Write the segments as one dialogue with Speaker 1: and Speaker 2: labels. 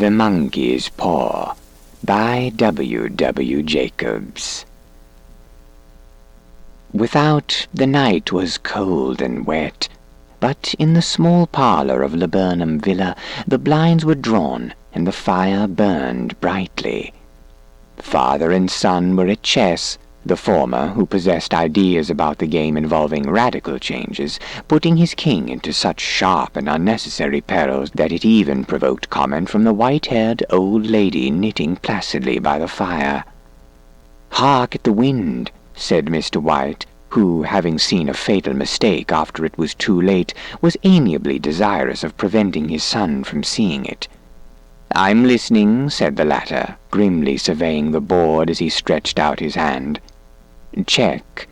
Speaker 1: The Monkey's Paw by W. Jacobs. Without, the night was cold and wet, but in the small parlour of Laburnum Villa the blinds were drawn and the fire burned brightly. Father and son were at chess, the former, who possessed ideas about the game involving radical changes, putting his king into such sharp and unnecessary perils that it even provoked comment from the white-haired old lady knitting placidly by the fire. "Hark at the wind," said Mr. White, who, having seen a fatal mistake after it was too late, was amiably desirous of preventing his son from seeing it. "I'm listening," said the latter, grimly surveying the board as he stretched out his hand. "Check."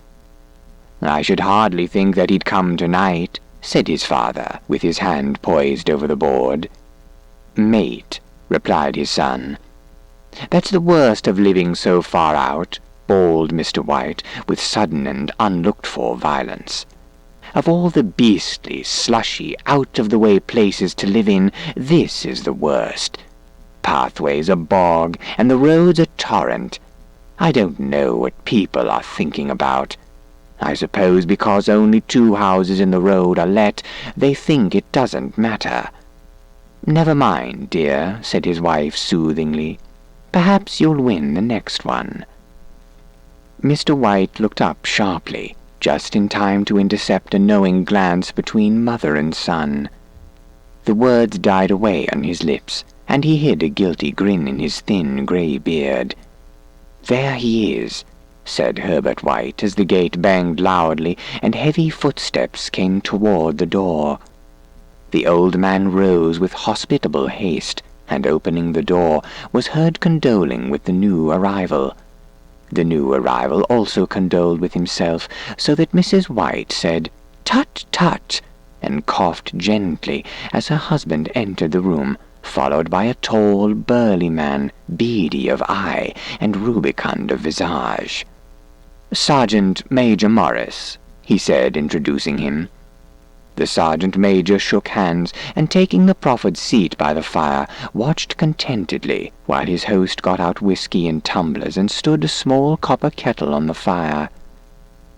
Speaker 1: "I should hardly think that he'd come tonight," said his father, with his hand poised over the board. "Mate," replied his son. "That's the worst of living so far out," bawled Mr. White, with sudden and unlooked-for violence. "Of all the beastly, slushy, out-of-the-way places to live in, this is the worst. Pathways a bog, and the roads a torrent. I don't know what people are thinking about. I suppose because only 2 houses in the road are let, they think it doesn't matter." "Never mind, dear," said his wife soothingly. "Perhaps you'll win the next one." Mr. White looked up sharply, just in time to intercept a knowing glance between mother and son. The words died away on his lips, and he hid a guilty grin in his thin grey beard. "There he is," said Herbert White, as the gate banged loudly and heavy footsteps came toward the door. The old man rose with hospitable haste, and opening the door, was heard condoling with the new arrival. The new arrival also condoled with himself, so that Mrs. White said, "Tut, tut," and coughed gently as her husband entered the room, followed by a tall, burly man, beady of eye and rubicund of visage. "Sergeant Major Morris," he said, introducing him. The sergeant major shook hands, and taking the proffered seat by the fire, watched contentedly while his host got out whiskey in tumblers and stood a small copper kettle on the fire.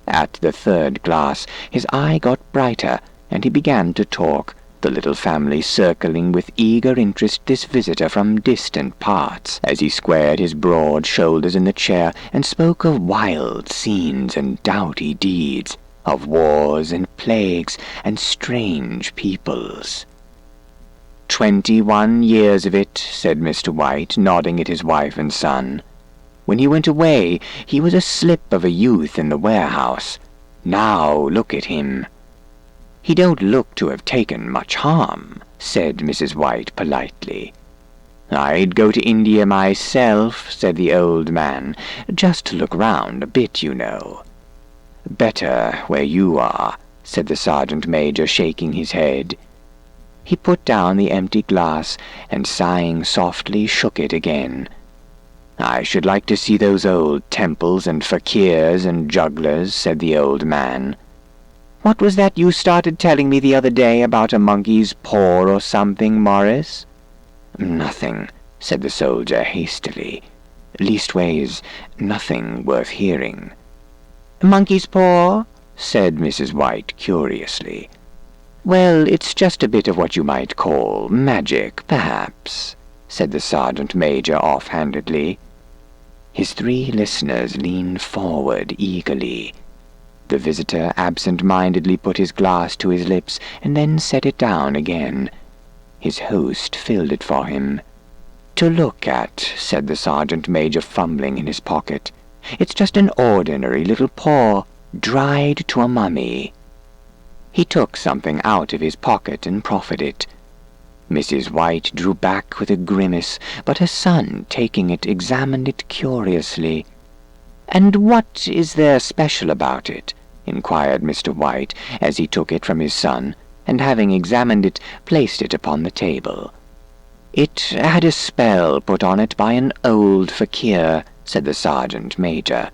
Speaker 1: At the 3rd glass his eye got brighter, and he began to talk, the little family circling with eager interest this visitor from distant parts, as he squared his broad shoulders in the chair and spoke of wild scenes and doughty deeds, of wars and plagues and strange peoples. 21 years of it," said Mr. White, nodding at his wife and son. "When he went away, he was a slip of a youth in the warehouse. Now look at him." "He don't look to have taken much harm," said Mrs. White politely. "I'd go to India myself," said the old man, "just to look round a bit, you know." "Better where you are," said the sergeant major, shaking his head. He put down the empty glass, and sighing softly shook it again. "I should like to see those old temples and fakirs and jugglers," said the old man. "What was that you started telling me the other day about a monkey's paw or something, Morris?" "Nothing," said the soldier hastily. "Leastways, nothing worth hearing." "Monkey's paw?" said Mrs. White curiously. "Well, it's just a bit of what you might call magic, perhaps," said the sergeant major offhandedly. His 3 listeners leaned forward eagerly. The visitor absent-mindedly put his glass to his lips and then set it down again. His host filled it for him. "To look at," said the sergeant major, fumbling in his pocket. "It's just an ordinary little paw, dried to a mummy." He took something out of his pocket and proffered it. Mrs. White drew back with a grimace, but her son, taking it, examined it curiously. "And what is there special about it?" inquired Mr. White, as he took it from his son, and having examined it, placed it upon the table. "It had a spell put on it by an old fakir," said the sergeant major.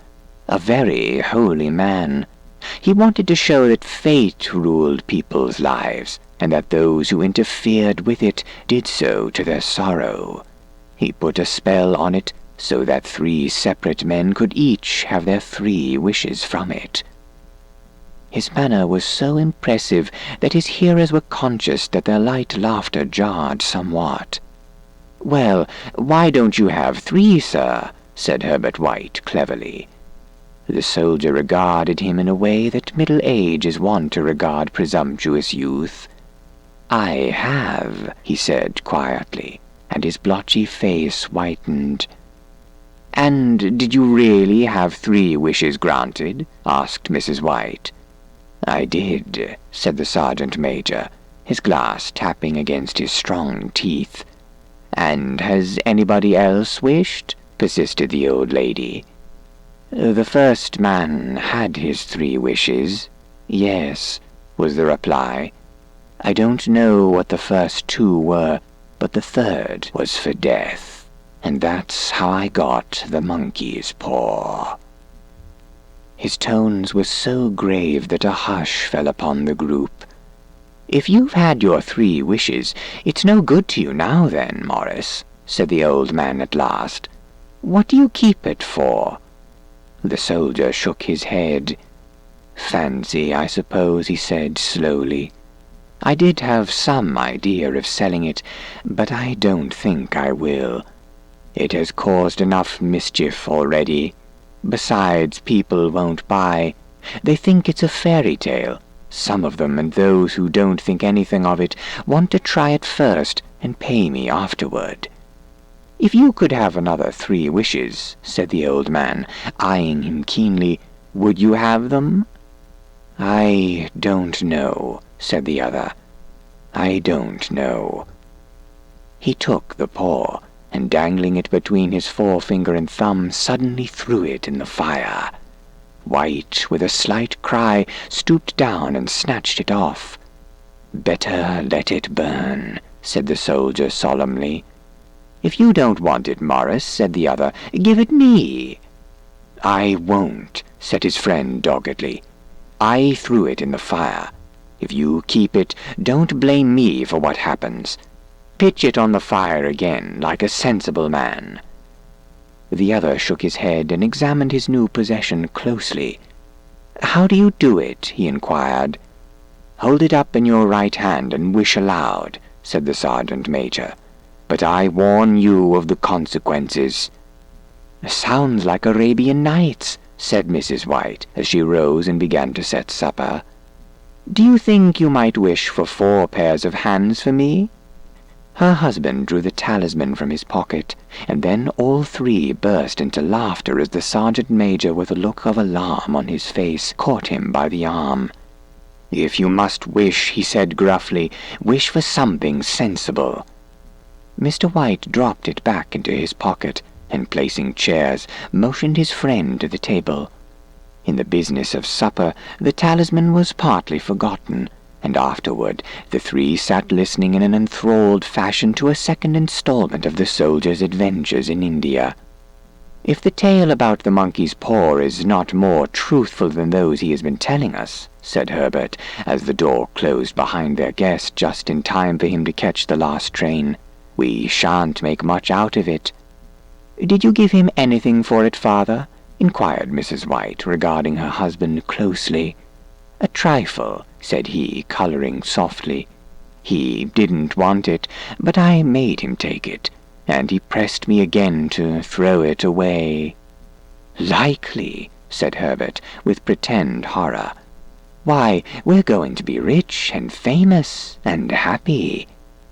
Speaker 1: "A very holy man. He wanted to show that fate ruled people's lives, and that those who interfered with it did so to their sorrow. He put a spell on it so that 3 separate men could each have their 3 wishes from it. His manner was so impressive that his hearers were conscious that their light laughter jarred somewhat. "Well, why don't you have 3, sir?" said Herbert White cleverly. The soldier regarded him in a way that middle age is wont to regard presumptuous youth. "I have," he said quietly, and his blotchy face whitened. "And did you really have 3 wishes granted?" asked Mrs. White. "I did," said the sergeant major, his glass tapping against his strong teeth. "And has anybody else wished?" persisted the old lady. "The first man had his 3 wishes, yes," was the reply. "I don't know what the first 2 were, but the 3rd was for death, and that's how I got the monkey's paw." His tones were so grave that a hush fell upon the group. "If you've had your 3 wishes, it's no good to you now then, Morris," said the old man at last. "What do you keep it for?" The soldier shook his head. "Fancy, I suppose," he said slowly. "I did have some idea of selling it, but I don't think I will. It has caused enough mischief already. Besides, people won't buy. They think it's a fairy tale. Some of them, and those who don't think anything of it, want to try it first and pay me afterward." "If you could have another 3 wishes," said the old man, eyeing him keenly, "would you have them?" "I don't know," said the other. "I don't know." He took the paw, and dangling it between his forefinger and thumb, suddenly threw it in the fire. White, with a slight cry, stooped down and snatched it off. "Better let it burn," said the soldier solemnly. "If you don't want it, Morris," said the other, "give it me." "I won't," said his friend doggedly. "I threw it in the fire. If you keep it, don't blame me for what happens. Pitch it on the fire again, like a sensible man." The other shook his head and examined his new possession closely. "How do you do it?" he inquired. "Hold it up in your right hand and wish aloud," said the sergeant major. "But I warn you of the consequences." "Sounds like Arabian Nights," said Mrs. White, as she rose and began to set supper. "Do you think you might wish for 4 pairs of hands for me?" Her husband drew the talisman from his pocket, and then all 3 burst into laughter as the sergeant major, with a look of alarm on his face, caught him by the arm. "If you must wish," he said gruffly, "wish for something sensible." Mr. White dropped it back into his pocket, and placing chairs, motioned his friend to the table. In the business of supper, the talisman was partly forgotten, and afterward the 3 sat listening in an enthralled fashion to a second installment of the soldier's adventures in India. "If the tale about the monkey's paw is not more truthful than those he has been telling us," said Herbert, as the door closed behind their guest just in time for him to catch the last train, "we shan't make much out of it." "Did you give him anything for it, father?" inquired Mrs. White, regarding her husband closely. "A trifle," said he, coloring softly. "He didn't want it, but I made him take it, and he pressed me again to throw it away." "Likely," said Herbert, with pretend horror. "Why, we're going to be rich and famous and happy.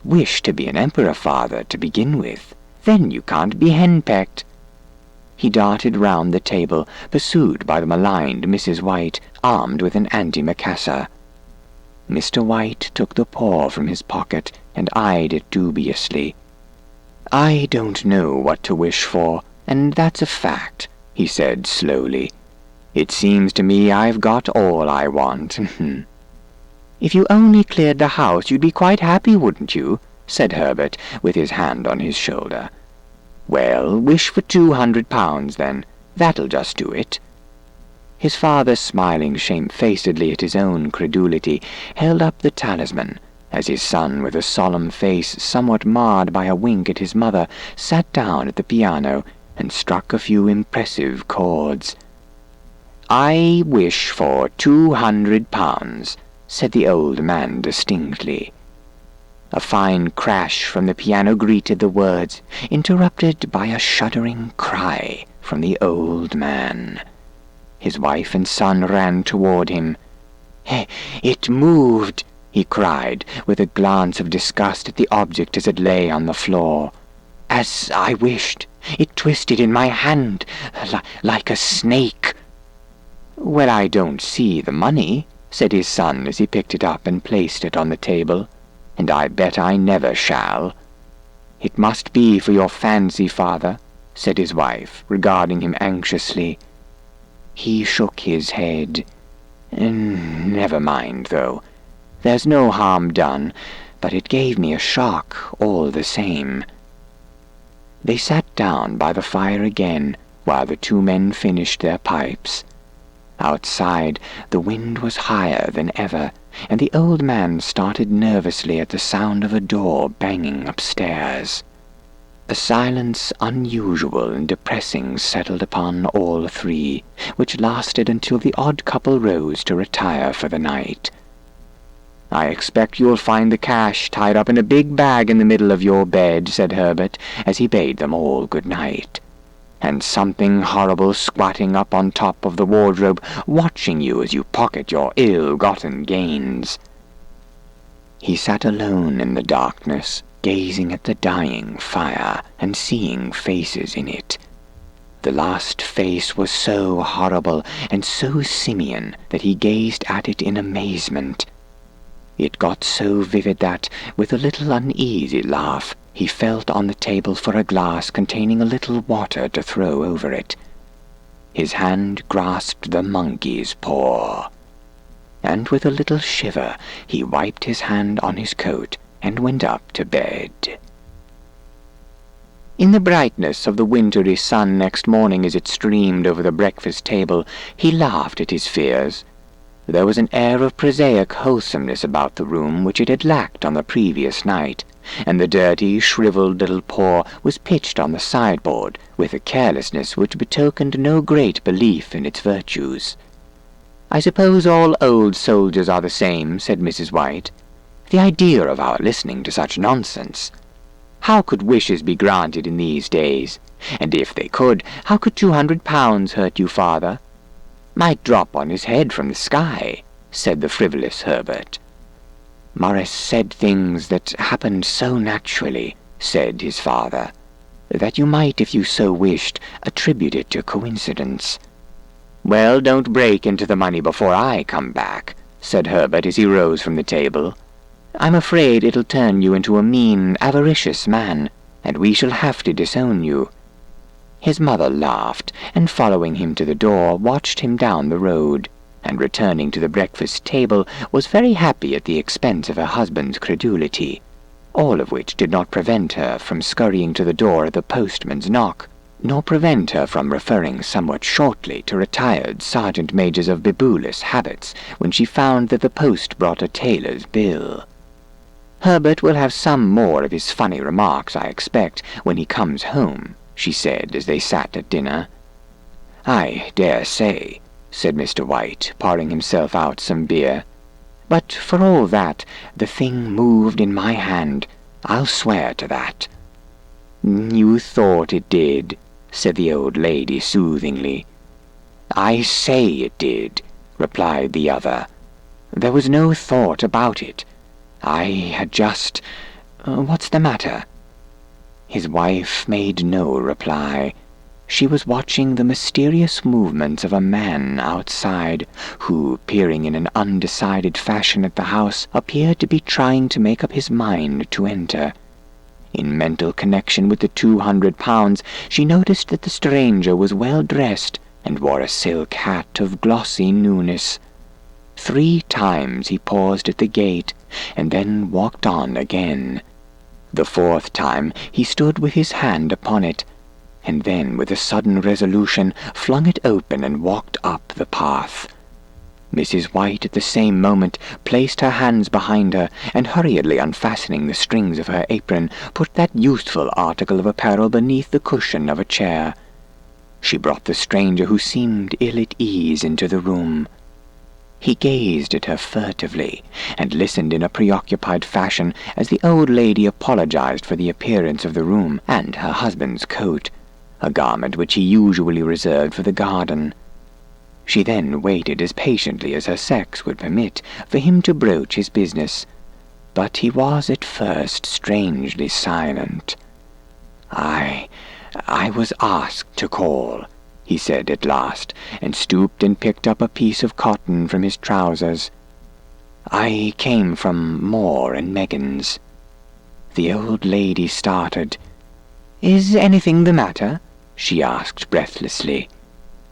Speaker 1: Wish to be an emperor, father, to begin with. Then you can't be henpecked." He darted round the table, pursued by the maligned Mrs. White, armed with an antimacassar. Mr. White took the paw from his pocket and eyed it dubiously. "I don't know what to wish for, and that's a fact," he said slowly. "It seems to me I've got all I want." "If you only cleared the house, you'd be quite happy, wouldn't you?" said Herbert, with his hand on his shoulder. "Well, wish for £200, then. That'll just do it." His father, smiling shamefacedly at his own credulity, held up the talisman, as his son, with a solemn face somewhat marred by a wink at his mother, sat down at the piano and struck a few impressive chords. "I wish for £200, said the old man distinctly. A fine crash from the piano greeted the words, interrupted by a shuddering cry from the old man. His wife and son ran toward him. "It moved," he cried, with a glance of disgust at the object as it lay on the floor. "As I wished. It twisted in my hand, like a snake." "Well, I don't see the money," said his son as he picked it up and placed it on the table, "and I bet I never shall." "It must be for your fancy, father," said his wife, regarding him anxiously. He shook his head. "Never mind, though. There's no harm done, but it gave me a shock all the same." They sat down by the fire again while the two men finished their pipes. Outside, the wind was higher than ever, and the old man started nervously at the sound of a door banging upstairs. A silence unusual and depressing settled upon all three, which lasted until the odd couple rose to retire for the night. "I expect you'll find the cash tied up in a big bag in the middle of your bed," said Herbert, as he bade them all good night. "And something horrible squatting up on top of the wardrobe, watching you as you pocket your ill-gotten gains." He sat alone in the darkness, gazing at the dying fire and seeing faces in it. The last face was so horrible and so simian that he gazed at it in amazement. It got so vivid that, with a little uneasy laugh, he felt on the table for a glass containing a little water to throw over it. His hand grasped the monkey's paw, and with a little shiver he wiped his hand on his coat and went up to bed. In the brightness of the wintry sun next morning as it streamed over the breakfast table, he laughed at his fears. There was an air of prosaic wholesomeness about the room which it had lacked on the previous night, and the dirty, shriveled little paw was pitched on the sideboard with a carelessness which betokened no great belief in its virtues. "I suppose all old soldiers are the same," said Mrs. White. "The idea of our listening to such nonsense! How could wishes be granted in these days? And if they could, how could £200 hurt you, father?" "Might drop on his head from the sky," said the frivolous Herbert. "Morris said things that happened so naturally," said his father, "that you might, if you so wished, attribute it to coincidence." "Well, don't break into the money before I come back," said Herbert as he rose from the table. "I'm afraid it'll turn you into a mean, avaricious man, and we shall have to disown you." His mother laughed, and following him to the door, watched him down the road, and returning to the breakfast table, was very happy at the expense of her husband's credulity, all of which did not prevent her from scurrying to the door at the postman's knock, nor prevent her from referring somewhat shortly to retired sergeant-majors of bibulous habits when she found that the post brought a tailor's bill. "Herbert will have some more of his funny remarks, I expect, when he comes home," she said as they sat at dinner. "I dare say," said Mr. White, pouring himself out some beer. "But for all that, the thing moved in my hand. I'll swear to that." "You thought it did," said the old lady soothingly. "I say it did," replied the other. "There was no thought about it. I had just... What's the matter?" His wife made no reply. She was watching the mysterious movements of a man outside, who, peering in an undecided fashion at the house, appeared to be trying to make up his mind to enter. In mental connection with the £200, she noticed that the stranger was well dressed and wore a silk hat of glossy newness. 3 times he paused at the gate, and then walked on again. The 4th time he stood with his hand upon it, and then with a sudden resolution flung it open and walked up the path. Mrs. White at the same moment placed her hands behind her, and hurriedly unfastening the strings of her apron, put that useful article of apparel beneath the cushion of a chair. She brought the stranger, who seemed ill at ease, into the room. He gazed at her furtively, and listened in a preoccupied fashion as the old lady apologized for the appearance of the room and her husband's coat, a garment which he usually reserved for the garden. She then waited as patiently as her sex would permit for him to broach his business, but he was at first strangely silent. I was asked to call," he said at last, and stooped and picked up a piece of cotton from his trousers. "I came from Moore and Megan's." The old lady started. "Is anything the matter?" she asked breathlessly.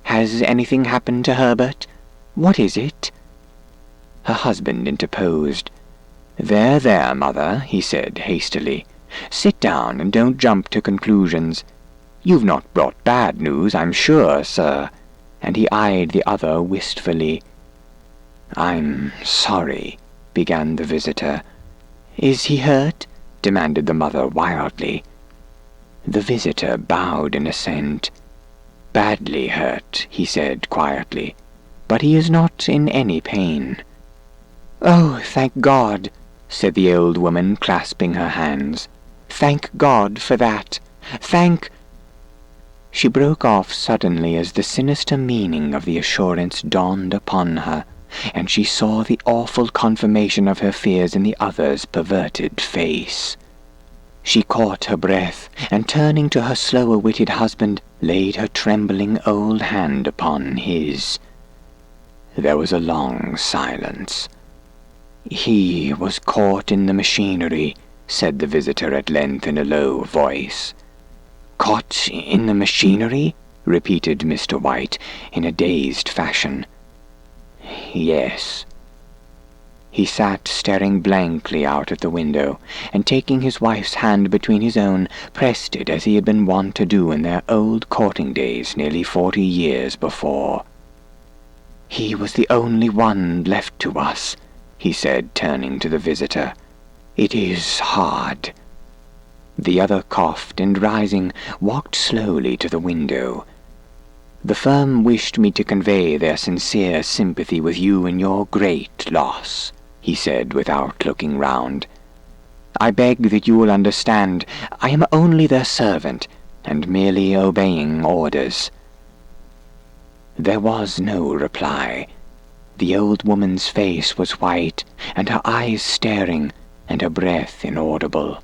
Speaker 1: "Has anything happened to Herbert? What is it?" Her husband interposed. There, mother," he said hastily. "Sit down and don't jump to conclusions. You've not brought bad news, I'm sure, sir," and he eyed the other wistfully. "I'm sorry," began the visitor. "Is he hurt?" demanded the mother wildly. The visitor bowed in assent. "Badly hurt," he said quietly, "but he is not in any pain." "Oh, thank God," said the old woman, clasping her hands. "Thank God for that. Thank—" She broke off suddenly as the sinister meaning of the assurance dawned upon her, and she saw the awful confirmation of her fears in the other's perverted face. She caught her breath, and turning to her slower-witted husband, laid her trembling old hand upon his. There was a long silence. "He was caught in the machinery," said the visitor at length in a low voice. "Caught in the machinery?" repeated Mr. White in a dazed fashion. "Yes." He sat staring blankly out at the window, and taking his wife's hand between his own, pressed it as he had been wont to do in their old courting days nearly 40 years before. "He was the only one left to us," he said, turning to the visitor. "It is hard." The other coughed, and rising, walked slowly to the window. "The firm wished me to convey their sincere sympathy with you in your great loss," he said without looking round. "I beg that you will understand I am only their servant, and merely obeying orders." There was no reply. The old woman's face was white, and her eyes staring, and her breath inaudible.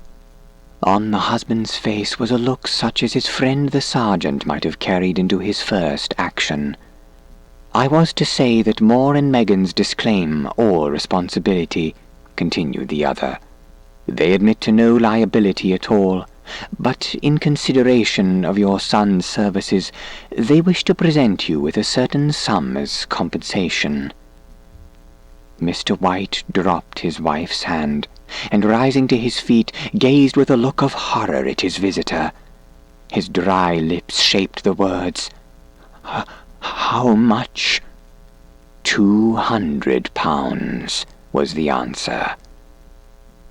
Speaker 1: On the husband's face was a look such as his friend the sergeant might have carried into his first action. "I was to say that Moore and Meggins disclaim all responsibility," continued the other. "They admit to no liability at all, but in consideration of your son's services, they wish to present you with a certain sum as compensation." Mr. White dropped his wife's hand, and rising to his feet, gazed with a look of horror at his visitor. His dry lips shaped the words, "How much?" £200, was the answer.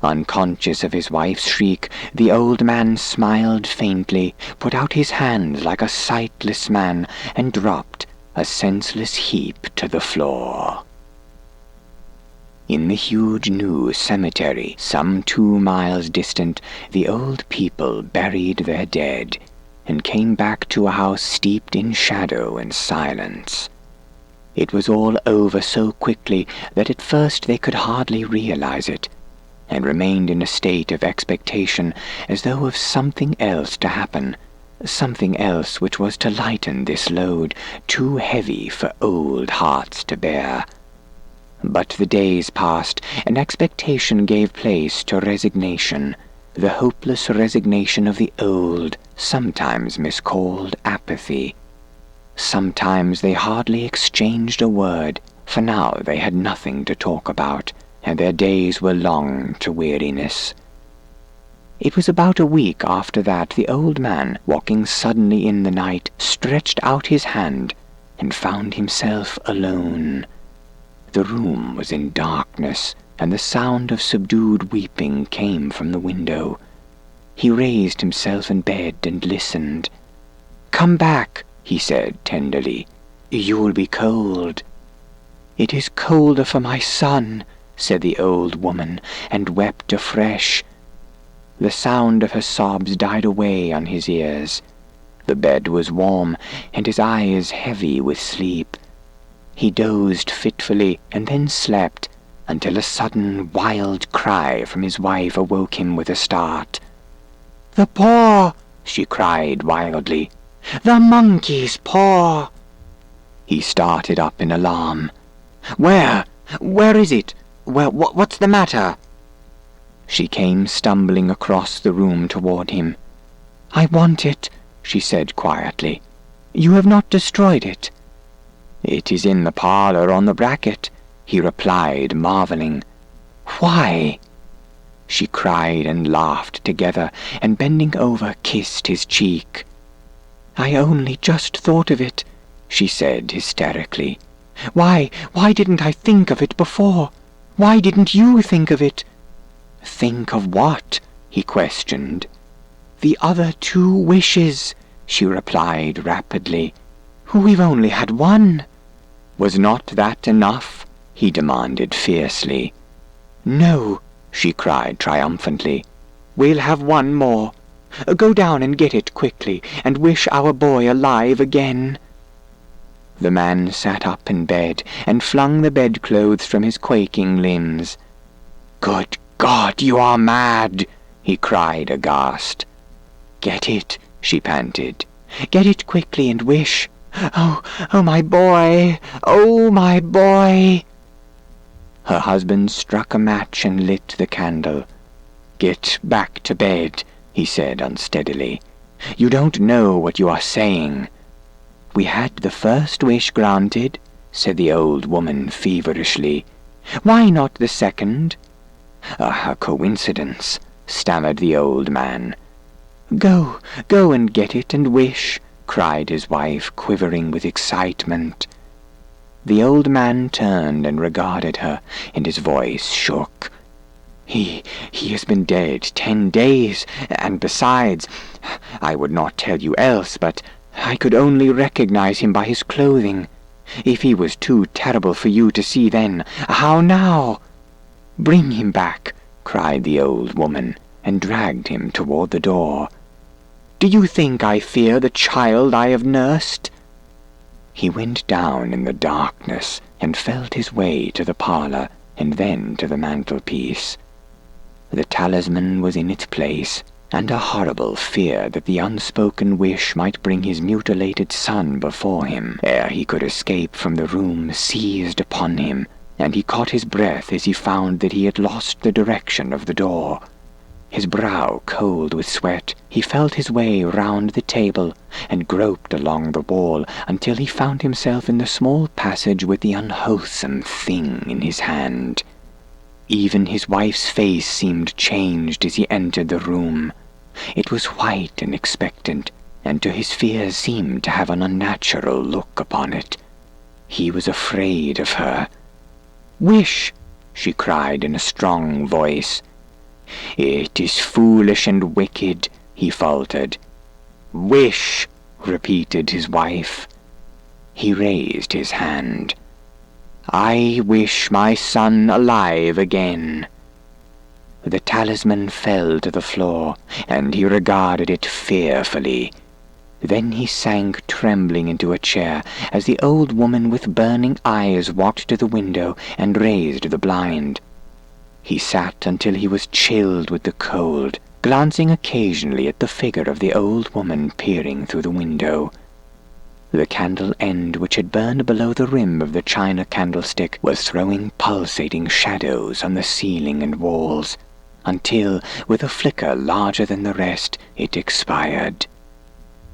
Speaker 1: Unconscious of his wife's shriek, the old man smiled faintly, put out his hands like a sightless man, and dropped, a senseless heap, to the floor. In the huge new cemetery, some 2 miles distant, the old people buried their dead, and came back to a house steeped in shadow and silence. It was all over so quickly that at first they could hardly realize it, and remained in a state of expectation as though of something else to happen, something else which was to lighten this load, too heavy for old hearts to bear. But the days passed, and expectation gave place to resignation, the hopeless resignation of the old, sometimes miscalled apathy. Sometimes they hardly exchanged a word, for now they had nothing to talk about, and their days were long to weariness. It was about a week after that the old man, walking suddenly in the night, stretched out his hand, and found himself alone. The room was in darkness, and the sound of subdued weeping came from the window. He raised himself in bed and listened. "Come back," he said tenderly. "You'll be cold." "It is colder for my son," said the old woman, and wept afresh. The sound of her sobs died away on his ears. The bed was warm, and his eyes heavy with sleep. He dozed fitfully and then slept, until a sudden wild cry from his wife awoke him with a start. "The paw!" she cried wildly. "The monkey's paw!" He started up in alarm. Where is it? What's the matter?" She came stumbling across the room toward him. "I want it," she said quietly. "You have not destroyed it." "It is in the parlor on the bracket," he replied, marveling. "Why?" She cried and laughed together, and bending over kissed his cheek. "I only just thought of it," she said hysterically. Why didn't I think of it before? Why didn't you think of it?" "Think of what?" he questioned. "The other 2 wishes," she replied rapidly. "We've only had one." "Was not that enough?" he demanded fiercely. "No," she cried triumphantly. "We'll have one more. Go down and get it quickly, and wish our boy alive again." The man sat up in bed and flung the bedclothes from his quaking limbs. "Good God, you are mad!" he cried aghast. "Get it," she panted. "Get it quickly and wish. Oh, my boy! Oh, my boy!" Her husband struck a match and lit the candle. "Get back to bed," he said unsteadily. "You don't know what you are saying." "We had the first wish granted," said the old woman feverishly. "Why not the second?" "A coincidence," stammered the old man. Go and get it and wish," cried his wife, quivering with excitement. The old man turned and regarded her, and his voice shook. He has been dead 10 days, and besides, I would not tell you else, but I could only recognize him by his clothing. If he was too terrible for you to see then, how now?" "Bring him back," cried the old woman, and dragged him toward the door. "Do you think I fear the child I have nursed?" He went down in the darkness and felt his way to the parlor and then to the mantelpiece. The talisman was in its place, and a horrible fear that the unspoken wish might bring his mutilated son before him ere he could escape from the room seized upon him, and he caught his breath as he found that he had lost the direction of the door. His brow cold with sweat, he felt his way round the table and groped along the wall until he found himself in the small passage with the unwholesome thing in his hand. Even his wife's face seemed changed as he entered the room. It was white and expectant, and to his fears seemed to have an unnatural look upon it. He was afraid of her. "Wish!" she cried in a strong voice. "It is foolish and wicked," he faltered. "Wish!" repeated his wife. He raised his hand. "I wish my son alive again." The talisman fell to the floor, and he regarded it fearfully. Then he sank trembling into a chair as the old woman with burning eyes walked to the window and raised the blind. He sat until he was chilled with the cold, glancing occasionally at the figure of the old woman peering through the window. The candle end, which had burned below the rim of the china candlestick, was throwing pulsating shadows on the ceiling and walls, until, with a flicker larger than the rest, it expired.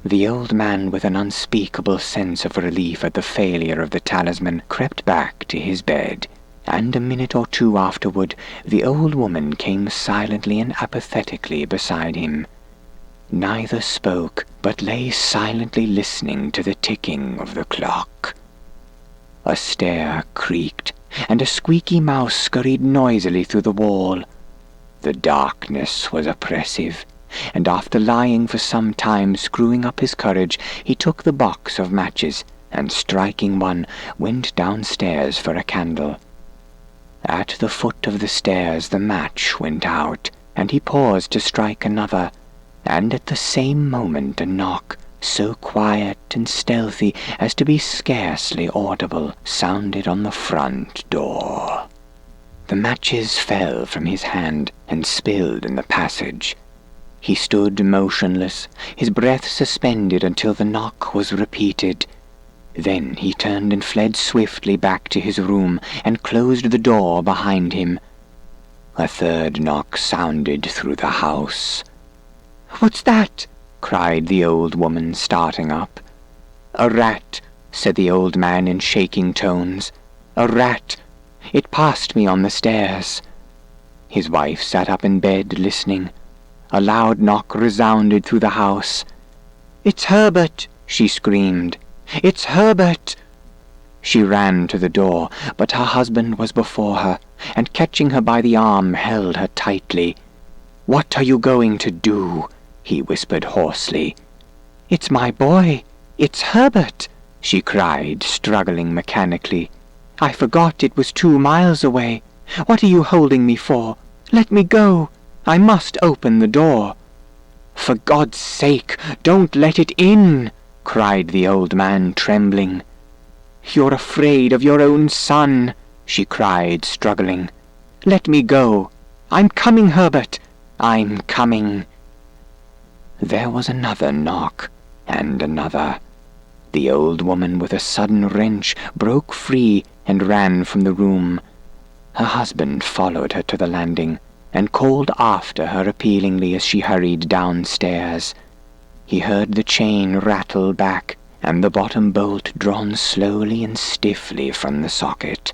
Speaker 1: The old man, with an unspeakable sense of relief at the failure of the talisman, crept back to his bed, and a minute or 2 afterward the old woman came silently and apathetically beside him. Neither spoke, but lay silently listening to the ticking of the clock. A stair creaked, and a squeaky mouse scurried noisily through the wall. The darkness was oppressive, and after lying for some time screwing up his courage, he took the box of matches, and striking one, went downstairs for a candle. At the foot of the stairs the match went out, and he paused to strike another, and at the same moment a knock, so quiet and stealthy as to be scarcely audible, sounded on the front door. The matches fell from his hand and spilled in the passage. He stood motionless, his breath suspended until the knock was repeated. Then he turned and fled swiftly back to his room and closed the door behind him. A third knock sounded through the house. "What's that?" cried the old woman, starting up. "A rat," said the old man in shaking tones. "A rat. It passed me on the stairs." His wife sat up in bed, listening. A loud knock resounded through the house. "It's Herbert!" she screamed. "It's Herbert!" She ran to the door, but her husband was before her, and catching her by the arm held her tightly. "What are you going to do?" he whispered hoarsely. "It's my boy! It's Herbert!" she cried, struggling mechanically. "I forgot it was 2 miles away. What are you holding me for? Let me go! I must open the door." "For God's sake, don't let it in!" cried the old man, trembling. "You're afraid of your own son," she cried, struggling. "Let me go. I'm coming, Herbert. I'm coming." There was another knock, and another. The old woman, with a sudden wrench, broke free and ran from the room. Her husband followed her to the landing, and called after her appealingly as she hurried downstairs. He heard the chain rattle back, and the bottom bolt drawn slowly and stiffly from the socket.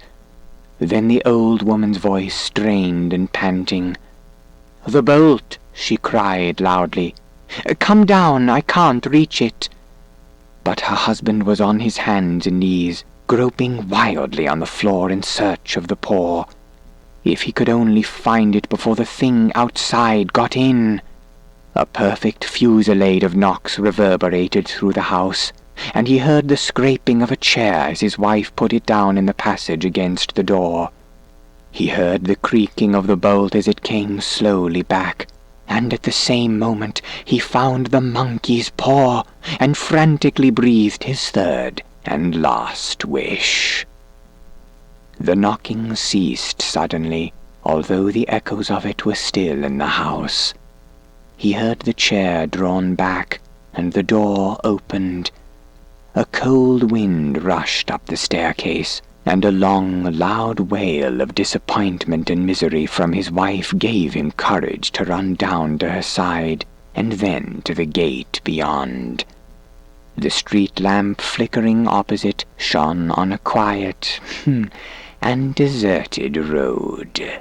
Speaker 1: Then the old woman's voice, strained and panting. "The bolt!" she cried loudly. "Come down, I can't reach it." But her husband was on his hands and knees, groping wildly on the floor in search of the paw. If he could only find it before the thing outside got in! A perfect fusillade of knocks reverberated through the house, and he heard the scraping of a chair as his wife put it down in the passage against the door. He heard the creaking of the bolt as it came slowly back, and at the same moment he found the monkey's paw, and frantically breathed his third and last wish. The knocking ceased suddenly, although the echoes of it were still in the house. He heard the chair drawn back, and the door opened. A cold wind rushed up the staircase, and a long, loud wail of disappointment and misery from his wife gave him courage to run down to her side, and then to the gate beyond. The street lamp flickering opposite shone on a quiet and deserted road.